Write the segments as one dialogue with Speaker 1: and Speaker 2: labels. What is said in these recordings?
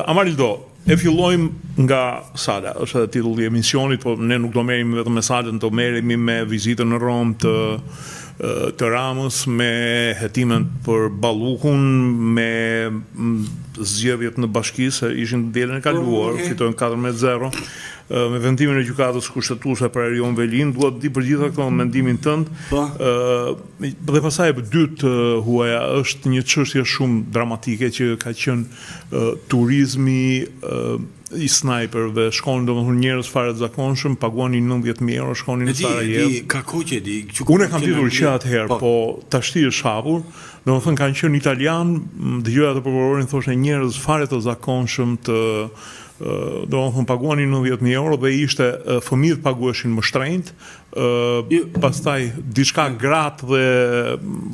Speaker 1: Amarildo, e fillojmë nga Sala, është edhe titulli i emisionit, po ne nuk do merremi vetëm me Salën, do merremi me vizitën në Rom të Ramës, me hetimen për Ballukun, me zgjedhjet në bashki se ishin dielën e kaluar, fitojnë 4-0, me vendimin e gjykatës kushtetuese për Erion Velin. Dua të di për gjitha këto mendimin tënd. Dhe pastaj e dytë, huaja, është një çështje shumë dramatike që ka qenë turizmi i snajperëve. Shkonin domethënë njerëz fare të zakonshëm, paguanin 90.000 euro, shkonin në Sarajevo.
Speaker 2: Ka koqe di.
Speaker 1: Unë kam ditur që atëherë, po tashti është hapur. Domethënë kanë qenë italian, dëgjoja të prokurorin, thoshte njerëz fare të zakonshëm të domethënë paguanin 90.000 euro dhe ishte fëmijët paguheshin më shtrenjtë, pastaj diçka gratë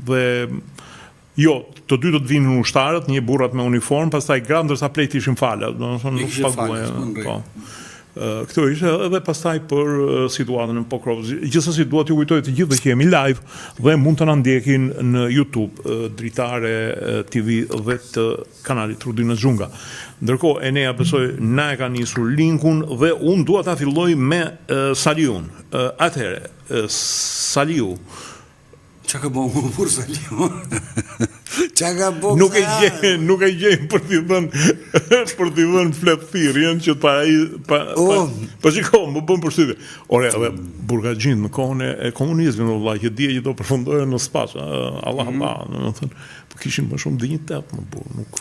Speaker 1: dhe jo, të dy do të vinë ushtarët, një burrat me uniformë, pastaj gratë ndërsa plejt ishin fala, domethënë nuk paguajnë. Këto ishte edhe pastaj për situatën në Pokrovë. Gjithsesi dua t'ju kujtoj të gjithëve që jemi live dhe mund të na ndjekin në YouTube, Dritare TV dhe të kanalit Rudina Xhunga. Ndërkohë Enea besoj na e ka nisur linkun dhe unë dua ta filloj me Saliun. Atëherë, Saliu.
Speaker 2: Qa ka bëu më për Saliu? Qa ka bëu?
Speaker 1: Nuk e gjejmë për t'i dhënë fletëthirjen që pa shiko, më bën përshtypje. Ore, edhe burgaxhin në kohën e komunizmit, vëllai, që dije që do përfundojnë në spaç. Allah, domethënë, po kishin më shumë dinjitet, më burr, nuk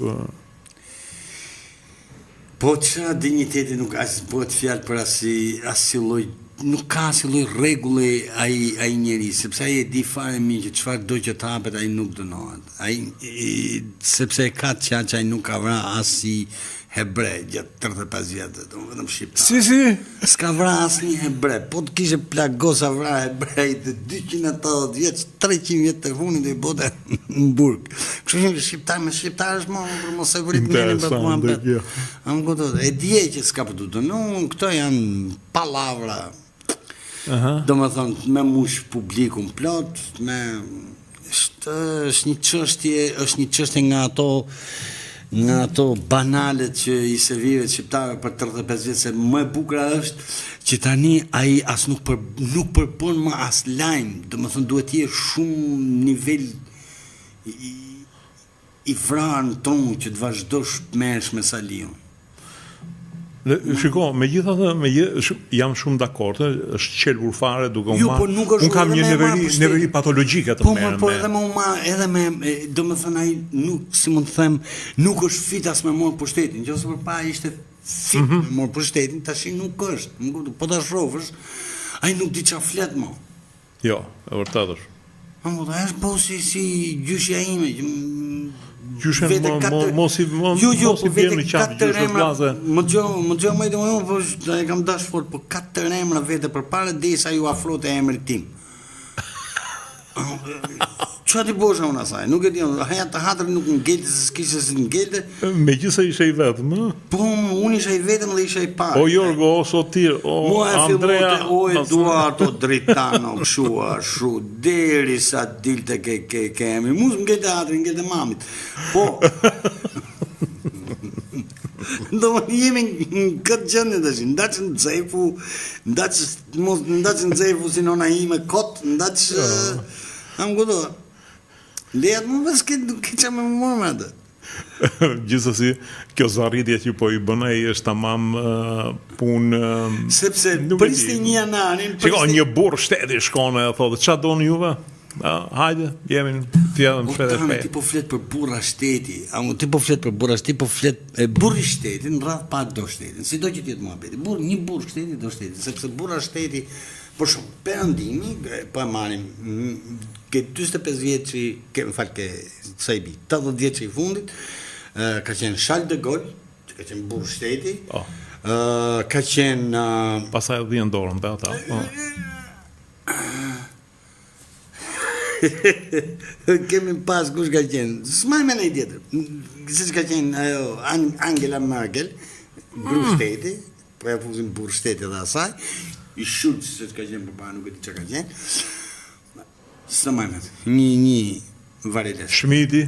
Speaker 2: Po që digniteti nuk asë bëhet fjalë për asë lloj, nuk ka asë lloj rregulle ai njeri, sepse ai e di fare mirë që çfarë do që të hapet ai nuk dënohet. Sepse ka që ai nuk ka vrarë as si hebre gjatë 35 vjetë, vetëm shqiptar.
Speaker 1: Si.
Speaker 2: S'ka vrarë asnjë hebre, po të kishe plagosa vrarë hebrej të 280 vjeç, 300 vjetë të fundit e bote në burg. Kështu që shqiptar me shqiptar është më për mos e vrit mirë për muhabet. E dije që s'ka për të dënuar, këto janë palavra. Domethënë me mush publikun plot, është një çështje nga ato banalet që i serviret shqiptarëve për 35 vjet, se më e bukur është që tani ai as nuk përpon më as lajm, domethënë duhet të jesh shumë nivel i vrarë tonë që të vazhdosh të merresh me Saliun.
Speaker 1: Shiko, megjithatë, jam shumë dakord, është qelbur fare duke u marrë. Unë kam një neveri patologjike të merrem.
Speaker 2: Po edhe me domethënë ai nuk, si mund të them, nuk është fit as me morë pushtetin. Nëse përpara ishte fit me morë pushtetin, tash nuk është. Po ta shohësh, ai nuk di çfarë flet më.
Speaker 1: Jo, e vërtetë është.
Speaker 2: Po është po si gjyshja ime.
Speaker 1: Gjyshen mos i bjerë në qafë gjyshës vlaze.
Speaker 2: Më gjo më i domethënë, po e kam dash fort, po 4 emra vete përpara derisa ju afrote emrin tim. Çfarë ti bosha unë asaj? Nuk e di, haja të hatër nuk ngelte, se s'kishte si ngelte.
Speaker 1: Megjithëse ishe i vetëm,
Speaker 2: Po, unë isha i vetëm dhe isha i parë.
Speaker 1: O Jorgo, o Sotir, o Andrea.
Speaker 2: O Eduardo Dritano, kështu, derisa dilte ke emri. Mos ngelte hatri, ngelte mamit. Po. Do jemi në këtë gjendje tash, ndaçën Xefu, ndaçën Xefu si nona ime kot, am godo. Leat më vetë nuk e çam më morë atë.
Speaker 1: Gjithsesi, kjo zarritje që po i bën ai është tamam punë.
Speaker 2: Sepse priste një janarin,
Speaker 1: shiko, një burr shteti shkon e thotë, çfarë doni juve? Hajde, jemi në fjallën shpejt.
Speaker 2: Ti po flet për burra shteti, ti po flet për burra shteti, po flet burri shteti, në radh pa do shtetin, si do që t'jetë muhabeti. Një burr shteti do shteti, sepse burra shteti, për shumë, perëndimi, po e marrim, ke 45 vjeçi, ke Saibi, 80 vjeçi i fundit, ka qenë Charles de Gaulle, që ka qenë burr shteti, ka qenë...
Speaker 1: Pasaj dhjen dorën, be ata.
Speaker 2: Kemi pas kush ka qenë, s'maj me nej tjetër, si që ka qenë Angela Merkel, burr shteti, po e fuzin burr shteti dhe asaj, i Schulz, se që ka qenë përpara, nuk e ti që ka qenë, s'maj me një Vareles.
Speaker 1: Shmidi.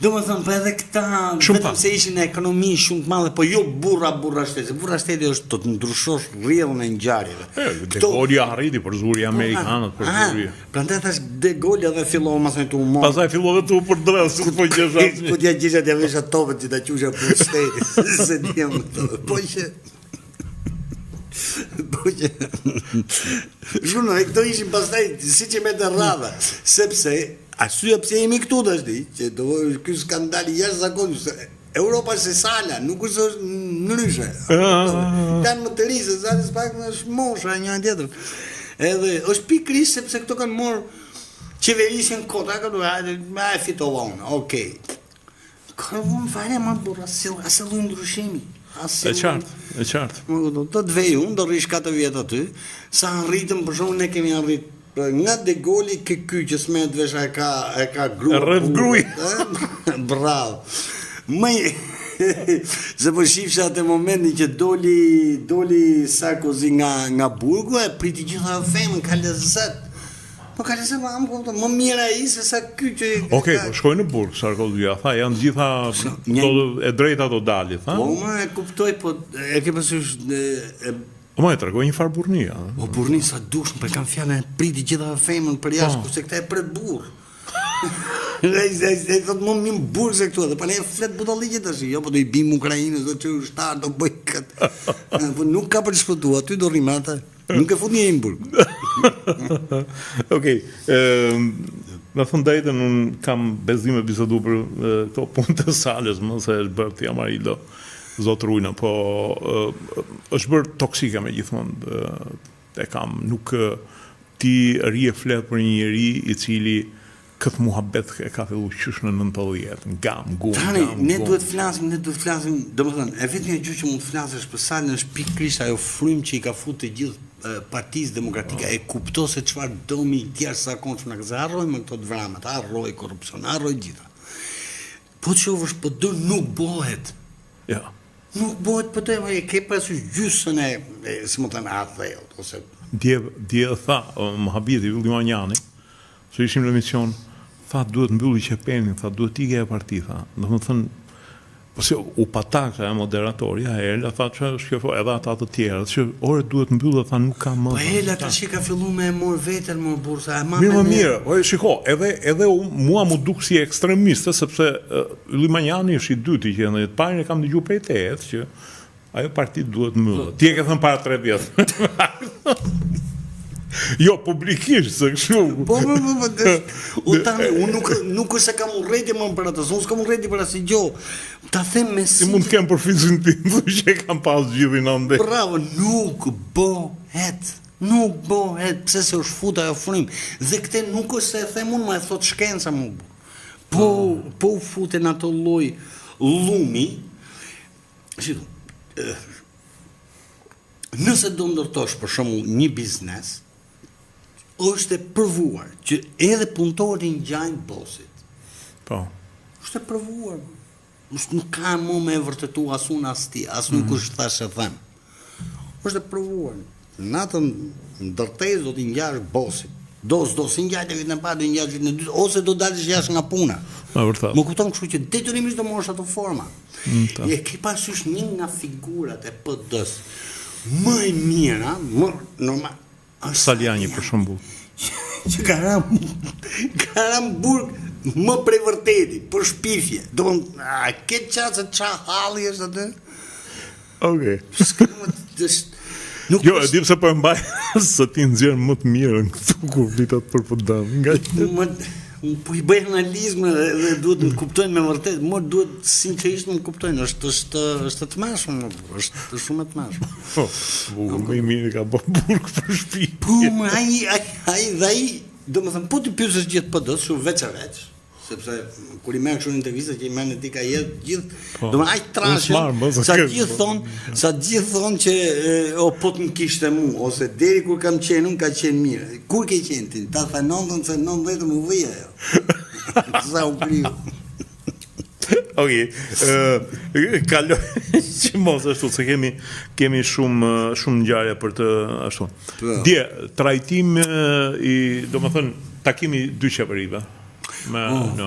Speaker 2: Do më thënë, për edhe këta, vetëm se ishin e ekonomi shumë të madhe, po jo burra shteti. Burra shteti është të të ndryshosh rrjedhën e ngjarjeve.
Speaker 1: De Gaulle arriti për zuri amerikanët, për zuri.
Speaker 2: Prandaj thash De Gaulle edhe fillova më thënë të humor.
Speaker 1: Pastaj fillova të për dres, po gjesha.
Speaker 2: Po t'ja gjesha t'ja vesha topet që ta qusha për shteti, se diem të. Po që Shkuno, e këto ishin pastaj si që me të rradha, sepse arsyeja pse jemi këtu tash di, që ky skandal i jashtëzakonshëm. Europa se sala, nuk është ndryshe. Kanë më të ri se sa pak është mosha njëra tjetrën. Edhe është pikërisht sepse këto kanë marrë qeverisjen kota, këtu e fitova unë. Okej. Ka vonë fare më burra, asë lloj ndryshimi.
Speaker 1: E qartë.
Speaker 2: Do të vej unë, do rrish 4 vjet aty, sa rritëm për shkak ne kemi arrit nga De Gaulle ky që s'merret vesh e ka grua.
Speaker 1: Rreth gruj.
Speaker 2: Bravo. Se po shifsha atë momentin që doli Sarkozy nga burgu e priti gjitha femën, ka lezet. Po ka lezet më mirë ai se sa ky që...
Speaker 1: Okej, po shkoj në burg, Sarkozy, tha, janë gjitha e drejta do dali, tha?
Speaker 2: Po, më e kuptoj, po e ke pësysh...
Speaker 1: Ma e tregoj një farë burnia.
Speaker 2: O burni sa dush, për kam fjallën e priti gjitha femën për jashtë, kurse këta e pret burr. E thot më një burg se këtu, dhe pa ne e flet budalliqe tash, jo, po do i bim Ukrainës, do që shtarë, do bëj këtë. Po nuk ka për të shpëtu, aty do rrim ata, nuk e fut një në burg.
Speaker 1: Okej, me thënë drejtën, unë kam bezime bisedu për këto punë të salës, më se është bërë të Amarildo. Zotë Rujna, po është bërë toksike me gjithmonë, e kam, nuk ti rije flet për një njeri i cili këtë muhabet e ka fillu qysh në 90, gam.
Speaker 2: Tani, ne duhet flasim, do më thënë, e vetë një gjë që mund të flasësh për salën është pikërisht ajo frym që i ka futur të gjithë Partisë Demokratike, e kupto se çfarë domi i jashtëzakonshëm na ka harroj me këto vramat, harroj korrupsion, harroj gjitha. Po çovësh, po do nuk bëhet.
Speaker 1: Ja.
Speaker 2: Nuk bëhet për të e ke parasysh gjysën e si më thënë athellët, ose...
Speaker 1: Dje tha, Mohabiti Villimanjani, që ishim në emision, tha duhet mbylli qepenin, tha duhet ike e parti, tha. Dhe më thënë, përse u patak e moderatorja, Ela, tha që shkefo edhe ata të tjerë, që ore duhet mbyllë, tha nuk ka më...
Speaker 2: Po Ela të që ka fillu me mor vetër, më bursa, e
Speaker 1: Mirë, shiko, edhe mua mu duk si ekstremiste, sepse Villimanjani është i dyti që në të parin e kam dëgju prej të jetë, që ajo partit duhet mbyllë. Ti e ke thënë para 3 vjetë. Jo, publikisht, se kështu.
Speaker 2: Po, unë nuk është se kam urrejti më për atës, unë s'kam urrejti për asë gjo. Ta them me si...
Speaker 1: Ti mund të kemë për fizin tim, që e kam pas gjithin ande.
Speaker 2: Bravo, nuk bëhet, pse se është futa e ofrim. Dhe këte nuk është se e them unë, ma e thot shkenca më bu. Po u futen ato loj lumi, shitu, nëse do ndërtosh për shumë një biznes, është e përvuar që edhe punëtorët i ngjajnë bosit.
Speaker 1: Po.
Speaker 2: Është e përvuar. Nuk ka më me vërtetu as unë as ti, as nuk është thash e them. Është e përvuar. Natën ndërtesë do t'i ngjash bosit. Do si ngjajtë vitën e parë, do ngjash vitën e dytë, ose do dalësh jashtë nga puna. Më kupton kështu që detyrimisht do marrësh ato forma. E ke parasysh një nga figurat e PD-s më e mira, më normal.
Speaker 1: Saljani për shembull.
Speaker 2: Që ka ram burg më prej vërteti, për shpifje. Do më, ke qatë se qa halli është atë?
Speaker 1: Okej.
Speaker 2: Jo,
Speaker 1: e dim se për mbaj se ti nxjerr më të mirë në këtu kur vitat për pëdam.
Speaker 2: Po i bëj analizme dhe duhet më kuptojnë me vërtet, më duhet sinqerisht më kuptojnë, është të mashëm, është shumë të mashëm.
Speaker 1: Më i mirë ka bërë burg për shtëpi.
Speaker 2: Po, ai, do më thëmë, po t'i pyesësh gjithë PD-s, shumë veç e veç, sepse kur i merr kështu në intervista që i merr në ti ka jetë gjithë, do më aq trashën, sa gjithë thonë që o po të më kishte mu, ose deri kur kam qenë unë ka qenë mirë. Kur ke qenë ti? Ta tha 90 se 90 më vija jo. Sa u kriu.
Speaker 1: Okej, kaloj që mos ashtu, se kemi shumë ngjarje për të ashtu. Dje, trajtim i, do më thënë, takimi 2 qeverive. me